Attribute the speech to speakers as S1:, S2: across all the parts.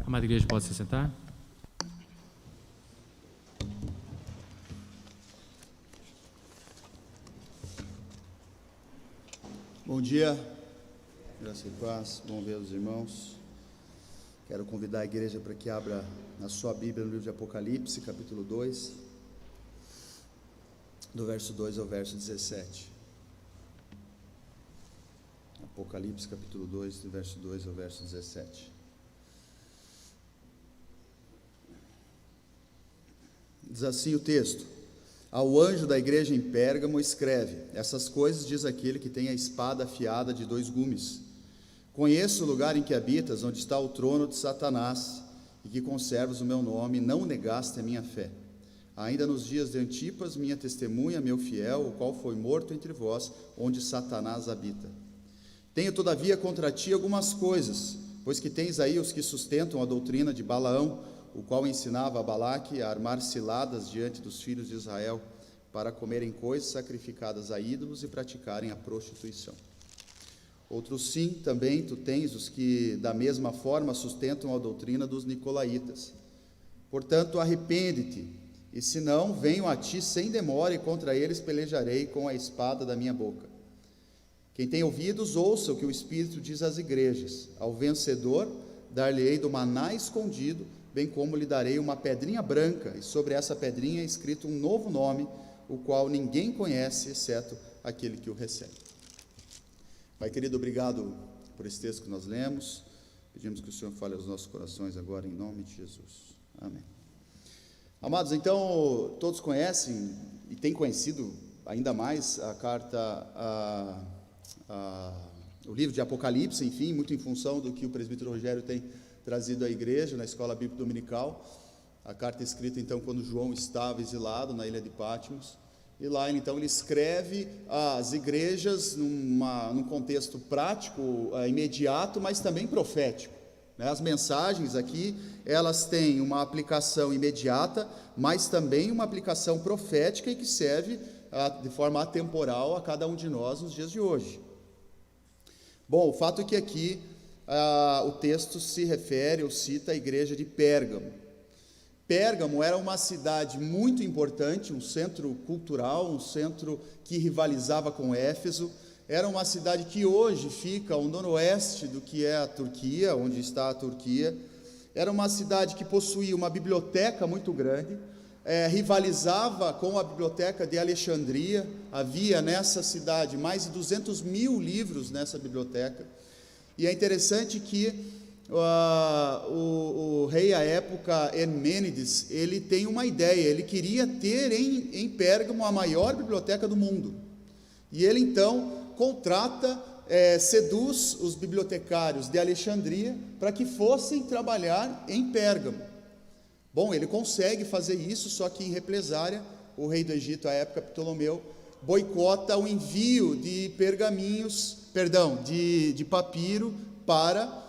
S1: Amada igreja, pode se sentar?
S2: Bom dia, graça e paz, bom ver os irmãos. Quero convidar a igreja para que abra na sua Bíblia no livro de Apocalipse, capítulo 2, do verso 2 ao verso 17. Apocalipse, capítulo 2, do verso 2 ao verso 17. Diz assim o texto: ao anjo da igreja em Pérgamo escreve: essas coisas diz aquele que tem a espada afiada de 2 gumes. Conheço o lugar em que habitas, onde está o trono de Satanás, e que conservas o meu nome, e não negaste a minha fé. Ainda nos dias de Antipas, minha testemunha, meu fiel, o qual foi morto entre vós, onde Satanás habita. Tenho todavia contra ti algumas coisas, pois que tens aí os que sustentam a doutrina de Balaão, o qual ensinava a Balaque a armar ciladas diante dos filhos de Israel, para comerem coisas sacrificadas a ídolos e praticarem a prostituição. Outros sim, também tu tens os que da mesma forma sustentam a doutrina dos nicolaítas. Portanto, arrepende-te, e se não, venho a ti sem demora, e contra eles pelejarei com a espada da minha boca. Quem tem ouvidos, ouça o que o Espírito diz às igrejas. Ao vencedor, dar-lhe-ei do maná escondido, bem como lhe darei uma pedrinha branca, e sobre essa pedrinha é escrito um novo nome, o qual ninguém conhece, exceto aquele que o recebe. Pai querido, obrigado por esse texto que nós lemos. Pedimos que o Senhor fale aos nossos corações agora, em nome de Jesus. Amém. Amados, então, todos conhecem, e têm conhecido ainda mais, a carta, o livro de Apocalipse, enfim, muito em função do que o presbítero Rogério tem trazido à igreja, na escola bíblica dominical. A carta é escrita então quando João estava exilado na ilha de Patmos, e lá então ele escreve às igrejas num contexto prático, imediato, mas também profético, né? As mensagens aqui, elas têm uma aplicação imediata, mas também uma aplicação profética e que serve de forma atemporal a cada um de nós nos dias de hoje. Bom, o fato é que aqui o texto se refere ou cita a igreja de Pérgamo. Pérgamo era uma cidade muito importante, um centro cultural, um centro que rivalizava com Éfeso. Era uma cidade que hoje fica ao noroeste do que é a Turquia, onde está a Turquia. Era uma cidade que possuía uma biblioteca muito grande, rivalizava com a biblioteca de Alexandria. Havia nessa cidade mais de 200 mil livros nessa biblioteca. E é interessante que o rei à época, Hermênides, ele tem uma ideia, ele queria ter em Pérgamo a maior biblioteca do mundo. E ele então contrata, seduz os bibliotecários de Alexandria para que fossem trabalhar em Pérgamo. Bom, ele consegue fazer isso, só que em represária, o rei do Egito à época, Ptolomeu, boicota o envio de de papiro para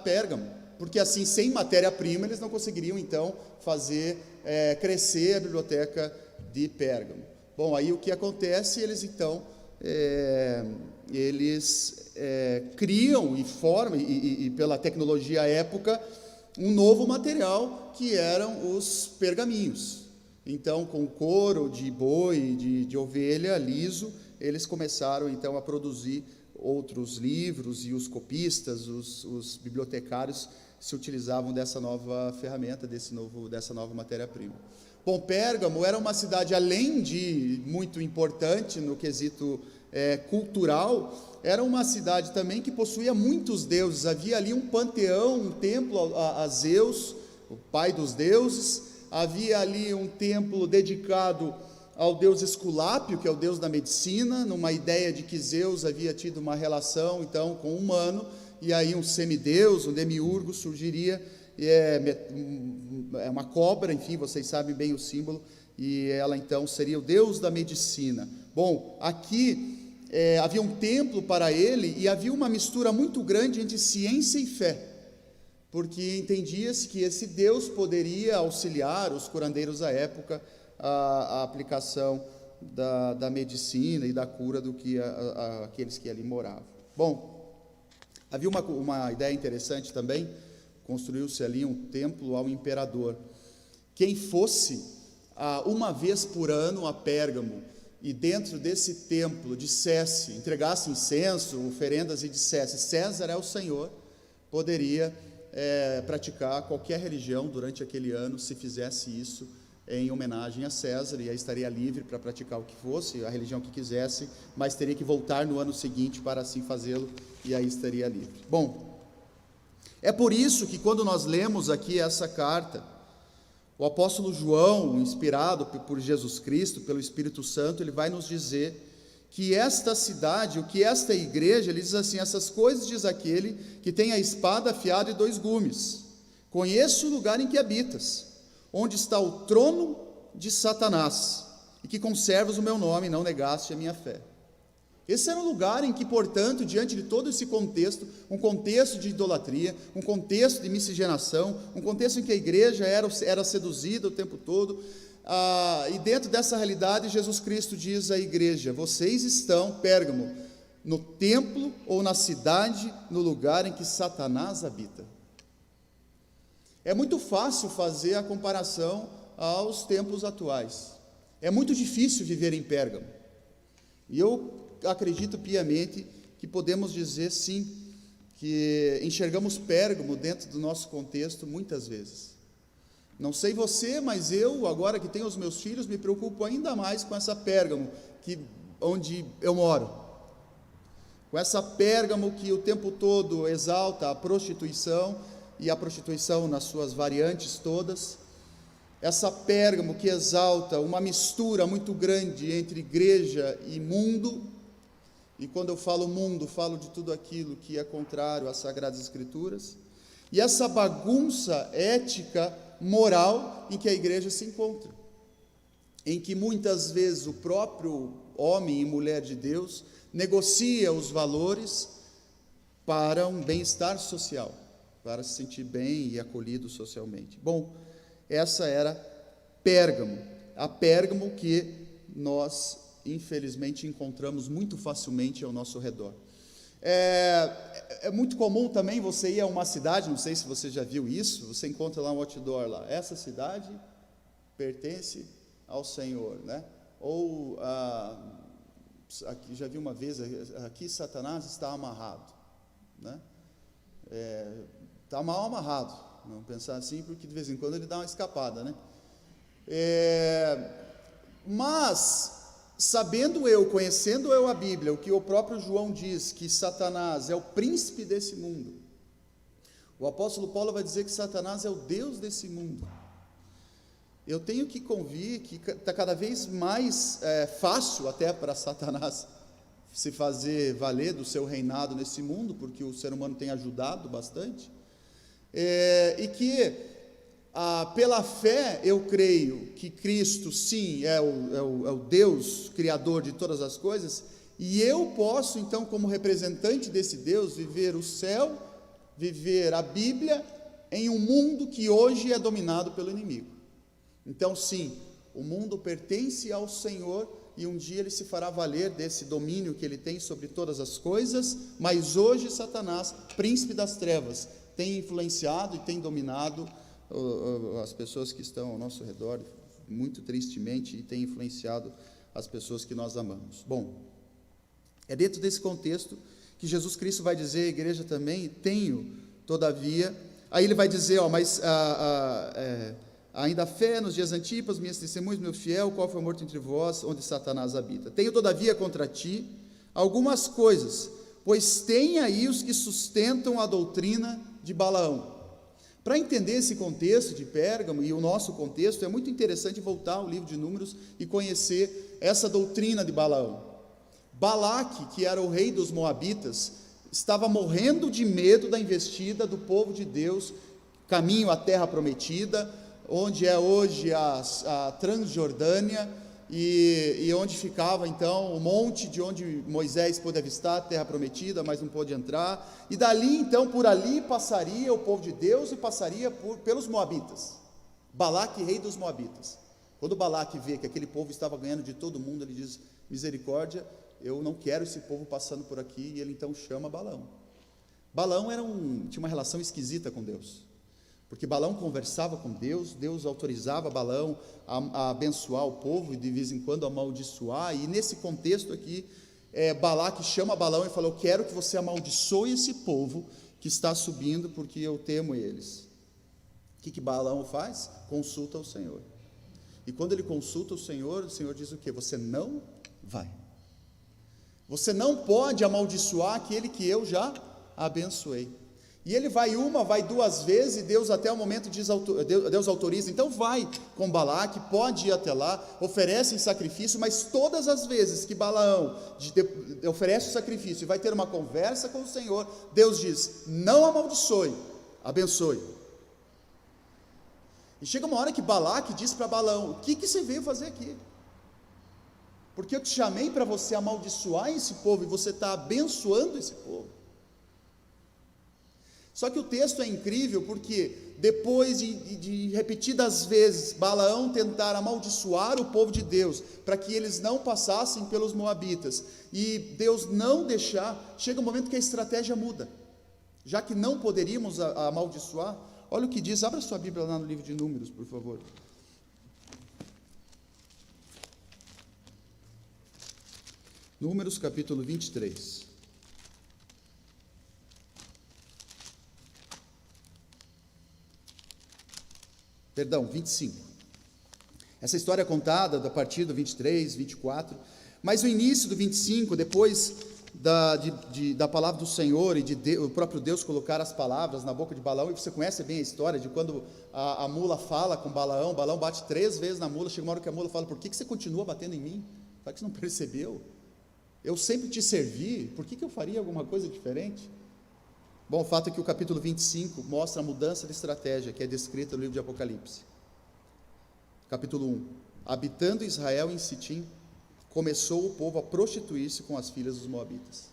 S2: Pérgamo, porque assim, sem matéria-prima, eles não conseguiriam então fazer crescer a biblioteca de Pérgamo. Bom, aí o que acontece? Eles então criam e formam, e pela tecnologia à época, um novo material que eram os pergaminhos. Então, com couro de boi, de ovelha liso, eles começaram então a produzir outros livros, e os copistas, os bibliotecários se utilizavam dessa nova ferramenta, dessa nova matéria-prima. Bom, Pérgamo era uma cidade, além de muito importante no quesito cultural, era uma cidade também que possuía muitos deuses. Havia ali um panteão, um templo a Zeus, o pai dos deuses. Havia ali um templo dedicado ao deus Esculápio, que é o deus da medicina, numa ideia de que Zeus havia tido uma relação então com o humano, e aí um semideus, um demiurgo surgiria, uma cobra, enfim, vocês sabem bem o símbolo, e ela então seria o deus da medicina. Bom, aqui havia um templo para ele, e havia uma mistura muito grande entre ciência e fé, porque entendia-se que esse deus poderia auxiliar os curandeiros à época a aplicação da medicina e da cura do que aqueles que ali moravam. Bom, havia uma ideia interessante também, construiu-se ali um templo ao imperador. Quem fosse uma vez por ano a Pérgamo, e dentro desse templo dissesse, entregasse incenso, oferendas e dissesse, César é o Senhor, poderia praticar qualquer religião durante aquele ano, se fizesse isso em homenagem a César, e aí estaria livre para praticar o que fosse, a religião que quisesse, mas teria que voltar no ano seguinte para assim fazê-lo, e aí estaria livre. Bom, é por isso que quando nós lemos aqui essa carta, o apóstolo João, inspirado por Jesus Cristo, pelo Espírito Santo, ele vai nos dizer que esta cidade, o que esta igreja, ele diz assim, essas coisas diz aquele que tem a espada afiada e 2 gumes. Conheço o lugar em que habitas, onde está o trono de Satanás, e que conservas o meu nome e não negaste a minha fé. Esse era um lugar em que, portanto, diante de todo esse contexto, um contexto de idolatria, um contexto de miscigenação, um contexto em que a igreja era seduzida o tempo todo, e dentro dessa realidade, Jesus Cristo diz à igreja, vocês estão, Pérgamo, no templo ou na cidade, no lugar em que Satanás habita. É muito fácil fazer a comparação aos tempos atuais. É muito difícil viver em Pérgamo. E eu acredito piamente que podemos dizer sim, que enxergamos Pérgamo dentro do nosso contexto muitas vezes. Não sei você, mas eu, agora que tenho os meus filhos, me preocupo ainda mais com essa Pérgamo, onde eu moro. Com essa Pérgamo que o tempo todo exalta a prostituição, e a prostituição nas suas variantes todas. Essa Pérgamo que exalta uma mistura muito grande entre igreja e mundo, e quando eu falo mundo, falo de tudo aquilo que é contrário às Sagradas Escrituras, e essa bagunça ética, moral, em que a igreja se encontra, em que muitas vezes o próprio homem e mulher de Deus negocia os valores para um bem-estar social, para se sentir bem e acolhido socialmente. Bom, essa era Pérgamo, a Pérgamo que nós infelizmente encontramos muito facilmente ao nosso redor. É muito comum também você ir a uma cidade, não sei se você já viu isso, você encontra lá um outdoor lá, essa cidade pertence ao Senhor, né? Ou, aqui, já vi uma vez, aqui Satanás está amarrado, né? Está mal amarrado, vamos pensar assim, porque de vez em quando ele dá uma escapada, né? Mas, sabendo eu, conhecendo eu a Bíblia, o que o próprio João diz, que Satanás é o príncipe desse mundo, o apóstolo Paulo vai dizer que Satanás é o Deus desse mundo. Eu tenho que convir que está cada vez mais fácil até para Satanás se fazer valer do seu reinado nesse mundo, porque o ser humano tem ajudado bastante, e que pela fé eu creio que Cristo sim é o Deus criador de todas as coisas, e eu posso então, como representante desse Deus, viver o céu, viver a Bíblia em um mundo que hoje é dominado pelo inimigo. Então sim, o mundo pertence ao Senhor, e um dia ele se fará valer desse domínio que ele tem sobre todas as coisas, mas hoje Satanás, príncipe das trevas, tem influenciado e tem dominado as pessoas que estão ao nosso redor, muito tristemente, e tem influenciado as pessoas que nós amamos. Bom, é dentro desse contexto que Jesus Cristo vai dizer à igreja também, tenho, todavia, aí ele vai dizer, ainda a fé nos dias antipas, minhas testemunhas, meu fiel, qual foi morto entre vós, onde Satanás habita. Tenho todavia contra ti algumas coisas, pois tem aí os que sustentam a doutrina de Balaão. Para entender esse contexto de Pérgamo e o nosso contexto, é muito interessante voltar ao livro de Números e conhecer essa doutrina de Balaão. Balaque, que era o rei dos Moabitas, estava morrendo de medo da investida do povo de Deus, caminho à terra prometida, onde é hoje a Transjordânia, e onde ficava então o monte de onde Moisés pôde avistar a terra prometida, mas não pôde entrar, e dali então, por ali passaria o povo de Deus, e passaria pelos Moabitas. Balaque, rei dos Moabitas. Quando Balaque vê que aquele povo estava ganhando de todo mundo, ele diz, misericórdia, eu não quero esse povo passando por aqui, e ele então chama Balaão. Balaão tinha uma relação esquisita com Deus, porque Balaão conversava com Deus, Deus autorizava Balaão a abençoar o povo e de vez em quando amaldiçoar, e nesse contexto aqui, Balaque chama Balaão e fala: eu quero que você amaldiçoe esse povo que está subindo, porque eu temo eles. O que Balaão faz? Consulta o Senhor. E quando ele consulta o Senhor diz o quê? Você não vai. Você não pode amaldiçoar aquele que eu já abençoei. E ele vai duas vezes, e Deus até o momento Deus autoriza, então vai com Balaque, pode ir até lá, oferece em sacrifício, mas todas as vezes que Balaão oferece o sacrifício e vai ter uma conversa com o Senhor, Deus diz: não amaldiçoe, abençoe. E chega uma hora que Balaque diz para Balaão: o que você veio fazer aqui? Porque eu te chamei para você amaldiçoar esse povo, e você está abençoando esse povo. Só que o texto é incrível, porque depois de repetidas vezes Balaão tentar amaldiçoar o povo de Deus, para que eles não passassem pelos moabitas, e Deus não deixar, chega um momento que a estratégia muda. Já que não poderíamos amaldiçoar, olha o que diz, abra sua Bíblia lá no livro de Números, por favor. Números capítulo 23. Perdão, 25. Essa história é contada a partir do 23, 24, mas o início do 25, depois da palavra do Senhor e o próprio Deus colocar as palavras na boca de Balaão, e você conhece bem a história de quando a mula fala com Balaão bate 3 vezes na mula, chega uma hora que a mula fala: por que você continua batendo em mim? Será que você não percebeu? Eu sempre te servi, por que eu faria alguma coisa diferente? Bom, o fato é que o capítulo 25 mostra a mudança de estratégia que é descrita no livro de Apocalipse. Capítulo 1. Habitando Israel em Sitim, começou o povo a prostituir-se com as filhas dos moabitas.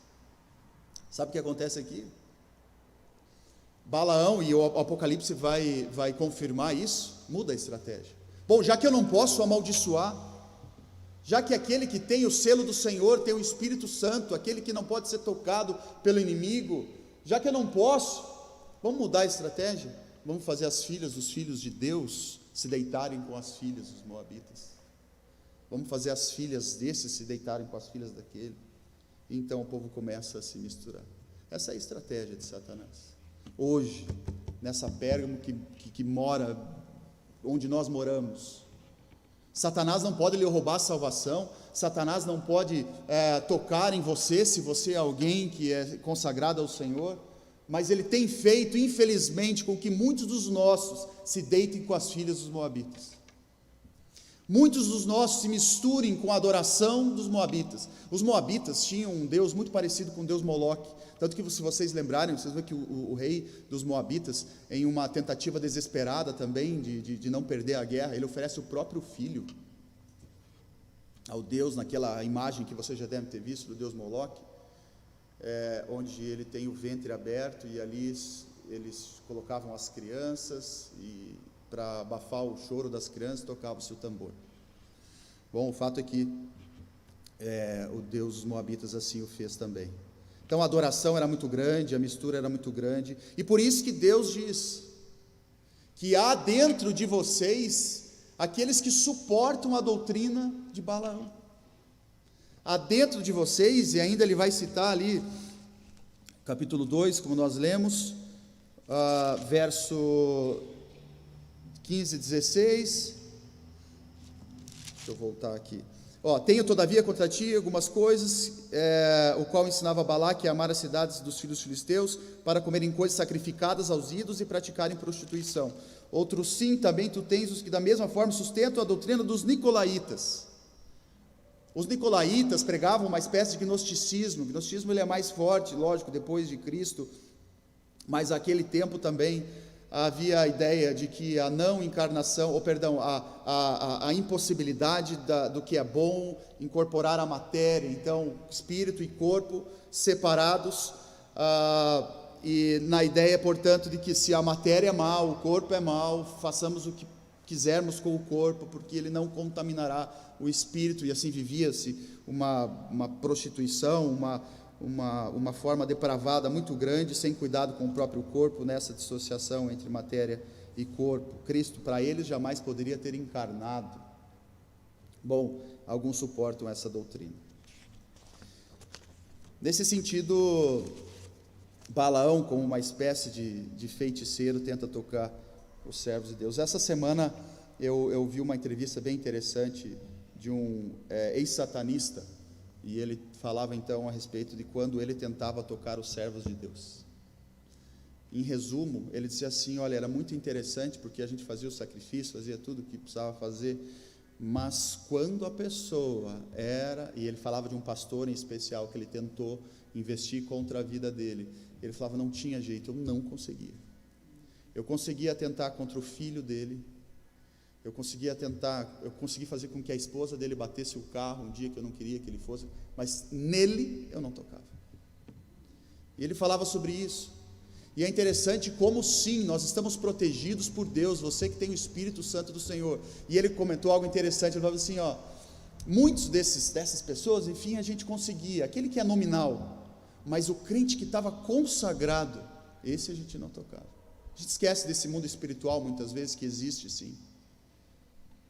S2: Sabe o que acontece aqui? Balaão, e o Apocalipse vai confirmar isso, muda a estratégia. Bom, já que eu não posso amaldiçoar, já que aquele que tem o selo do Senhor tem o Espírito Santo, aquele que não pode ser tocado pelo inimigo, já que eu não posso, vamos mudar a estratégia? Vamos fazer as filhas dos filhos de Deus se deitarem com as filhas dos moabitas. Vamos fazer as filhas desses se deitarem com as filhas daquele. E então o povo começa a se misturar. Essa é a estratégia de Satanás. Hoje, nessa Pérgamo que mora onde nós moramos, Satanás não pode lhe roubar a salvação, Satanás não pode tocar em você, se você é alguém que é consagrado ao Senhor, mas ele tem feito, infelizmente, com que muitos dos nossos se deitem com as filhas dos moabitas. Muitos dos nossos se misturem com a adoração dos moabitas. Os moabitas tinham um Deus muito parecido com o Deus Moloque, tanto que, se vocês lembrarem, vocês vêem que o rei dos moabitas, em uma tentativa desesperada também de não perder a guerra, ele oferece o próprio filho ao Deus, naquela imagem que vocês já devem ter visto do Deus Moloque, onde ele tem o ventre aberto, e ali eles colocavam as crianças, e para abafar o choro das crianças tocava-se o tambor. Bom, o fato é que o Deus dos moabitas assim o fez também. Então a adoração era muito grande, a mistura era muito grande, e por isso que Deus diz que há dentro de vocês aqueles que suportam a doutrina de Balaão. Há dentro de vocês, e ainda ele vai citar ali, capítulo 2, como nós lemos, verso 15 e 16, deixa eu voltar aqui. Tenho todavia contra ti algumas coisas, o qual ensinava Balaque a amar as cidades dos filhos filisteus, para comerem coisas sacrificadas aos ídolos e praticarem prostituição. Outros sim, também tu tens os que da mesma forma sustentam a doutrina dos nicolaítas. Os nicolaítas pregavam uma espécie de gnosticismo. O gnosticismo ele é mais forte, lógico, depois de Cristo, mas naquele tempo também havia a ideia de que a não encarnação, a impossibilidade do que é bom, incorporar a matéria, então espírito e corpo separados, e na ideia, portanto, de que se a matéria é mal, o corpo é mal, façamos o que quisermos com o corpo, porque ele não contaminará o espírito, e assim vivia-se uma prostituição, uma forma depravada muito grande, sem cuidado com o próprio corpo, nessa dissociação entre matéria e corpo. Cristo, para eles, jamais poderia ter encarnado. Bom, alguns suportam essa doutrina. Nesse sentido, Balaão, como uma espécie de feiticeiro, tenta tocar os servos de Deus. Essa semana eu vi uma entrevista bem interessante de um ex-satanista, e ele falava então a respeito de quando ele tentava tocar os servos de Deus. Em resumo, ele dizia assim: olha, era muito interessante porque a gente fazia o sacrifício, fazia tudo o que precisava fazer, mas quando a pessoa era, e ele falava de um pastor em especial que ele tentou investir contra a vida dele, ele falava, não tinha jeito, eu não conseguia. Eu conseguia tentar contra o filho dele, eu consegui fazer com que a esposa dele batesse o carro um dia que eu não queria que ele fosse, mas nele eu não tocava. E ele falava sobre isso. E é interessante como sim, nós estamos protegidos por Deus, você que tem o Espírito Santo do Senhor. E ele comentou algo interessante, ele falava assim, muitos dessas pessoas, enfim, a gente conseguia, aquele que é nominal, mas o crente que estava consagrado, esse a gente não tocava. A gente esquece desse mundo espiritual muitas vezes que existe sim.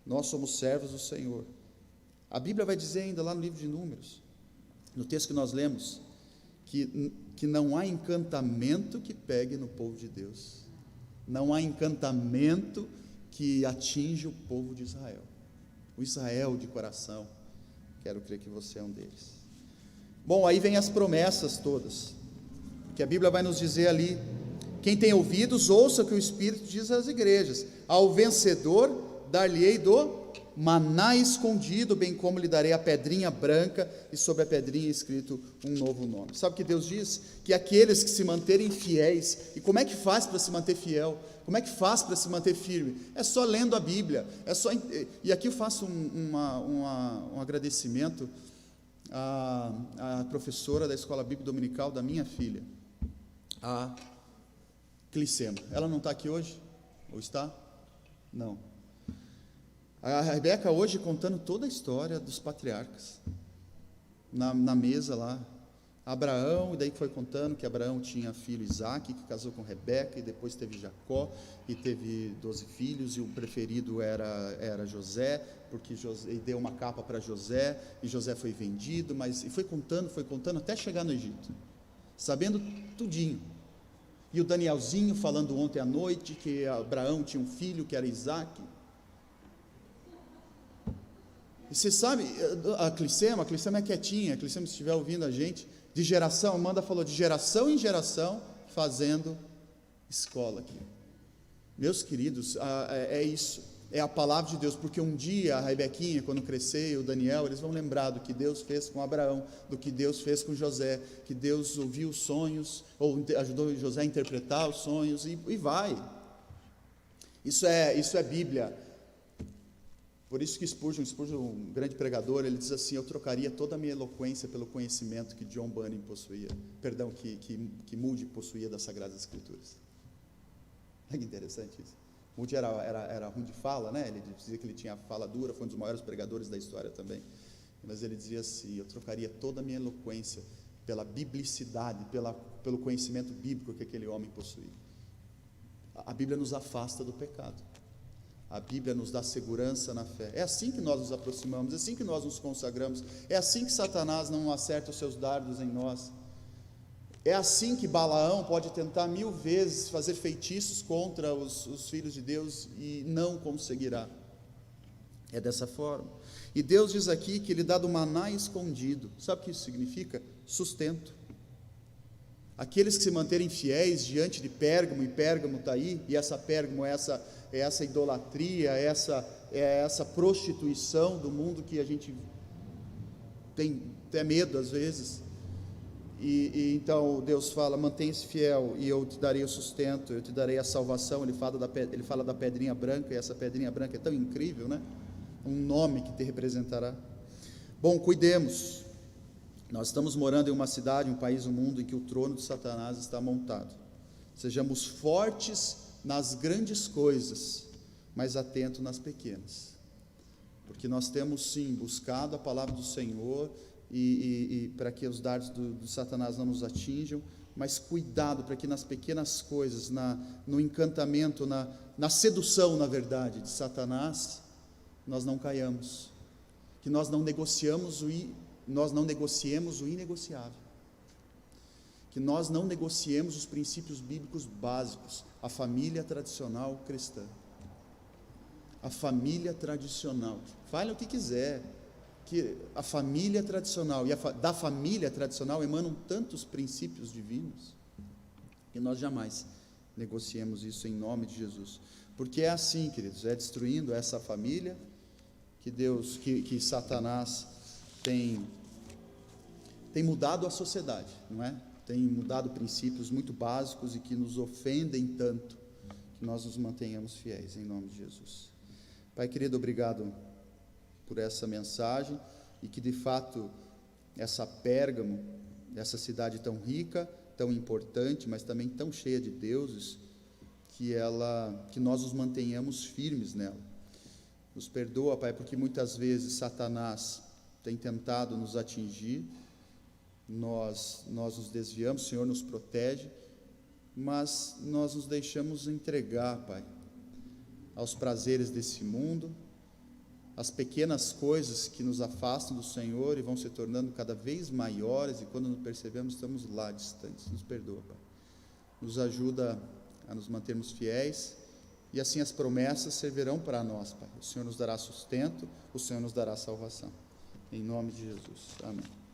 S2: Nós somos servos do Senhor. A Bíblia vai dizer ainda lá no livro de Números, no texto que nós lemos, que não há encantamento que pegue no povo de Deus, não há encantamento que atinja o povo de Israel, o Israel de coração. Quero crer que você é um deles. Bom, aí vem as promessas todas, que a Bíblia vai nos dizer ali: quem tem ouvidos, ouça o que o Espírito diz às igrejas, ao vencedor dar-lhe-ei do maná escondido, bem como lhe darei a pedrinha branca, e sobre a pedrinha escrito um novo nome. Sabe o que Deus diz? Que aqueles que se manterem fiéis. E como é que faz para se manter fiel? Como é que faz para se manter firme? É só lendo a Bíblia, e aqui eu faço um agradecimento à professora da Escola Bíblica Dominical da minha filha, a Clicema. Ela não está aqui hoje? Ou está? Não. A Rebeca hoje contando toda a história dos patriarcas, na mesa lá, Abraão, e daí foi contando que Abraão tinha filho Isaque, que casou com Rebeca, e depois teve Jacó, e teve 12 filhos, e o preferido era José, porque José, e deu uma capa para José, e José foi vendido, e foi contando até chegar no Egito, sabendo tudinho. E o Danielzinho falando ontem à noite, que Abraão tinha um filho, que era Isaque. E você sabe, a Clicema é quietinha, a Clicema, se estiver ouvindo a gente, de geração, Amanda falou, de geração em geração, fazendo escola aqui. Meus queridos, é isso, é a palavra de Deus, porque um dia a Rebequinha, quando crescer, e o Daniel, eles vão lembrar do que Deus fez com Abraão, do que Deus fez com José, que Deus ouviu os sonhos, ou ajudou José a interpretar os sonhos, e vai. Isso é Bíblia. Por isso que Spurgeon, um grande pregador, ele diz assim: eu trocaria toda a minha eloquência pelo conhecimento que John Bunyan possuía, que Moody possuía das Sagradas Escrituras. Olha que interessante isso. Moody era ruim de fala, né? Ele dizia que ele tinha fala dura, foi um dos maiores pregadores da história também. Mas ele dizia assim: eu trocaria toda a minha eloquência pela biblicidade, pelo conhecimento bíblico que aquele homem possuía. A Bíblia nos afasta do pecado. A Bíblia nos dá segurança na fé. É assim que nós nos aproximamos, é assim que nós nos consagramos, é assim que Satanás não acerta os seus dardos em nós. É assim que Balaão pode tentar 1000 vezes fazer feitiços contra os filhos de Deus e não conseguirá. É dessa forma. E Deus diz aqui que Ele dá do maná escondido. Sabe o que isso significa? Sustento. Aqueles que se manterem fiéis diante de Pérgamo, e Pérgamo está aí, e essa Pérgamo é essa idolatria, é essa prostituição do mundo que a gente tem até medo às vezes, e então Deus fala: mantenha-se fiel e eu te darei o sustento, eu te darei a salvação. Ele fala da pedrinha branca, e essa pedrinha branca é tão incrível, né? Um nome que te representará. Bom, cuidemos. Nós estamos morando em uma cidade, um país, um mundo em que o trono de Satanás está montado. Sejamos fortes nas grandes coisas, mas atentos nas pequenas, porque nós temos sim buscado a palavra do Senhor, e para que os dardos do Satanás não nos atinjam, mas cuidado para que nas pequenas coisas, no encantamento, na sedução, na verdade, de Satanás, nós não caiamos, que nós não negociemos o inegociável, que nós não negociemos os princípios bíblicos básicos, a família tradicional cristã, a família tradicional, fale o que quiser, que a família tradicional, e da família tradicional emanam tantos princípios divinos, que nós jamais negociemos isso em nome de Jesus, porque é assim, queridos, é destruindo essa família que Satanás tem mudado a sociedade, não é? Tem mudado princípios muito básicos e que nos ofendem tanto, que nós nos mantenhamos fiéis, em nome de Jesus. Pai querido, obrigado por essa mensagem, e que de fato essa Pérgamo, essa cidade tão rica, tão importante, mas também tão cheia de deuses, que nós nos mantenhamos firmes nela. Nos perdoa, Pai, porque muitas vezes Satanás tem tentado nos atingir, nós nos desviamos, o Senhor nos protege, mas nós nos deixamos entregar, Pai, aos prazeres desse mundo, as pequenas coisas que nos afastam do Senhor e vão se tornando cada vez maiores, e quando nos percebemos estamos lá distantes. Nos perdoa, Pai, nos ajuda a nos mantermos fiéis, e assim as promessas servirão para nós, Pai. O Senhor nos dará sustento, o Senhor nos dará salvação, em nome de Jesus, amém.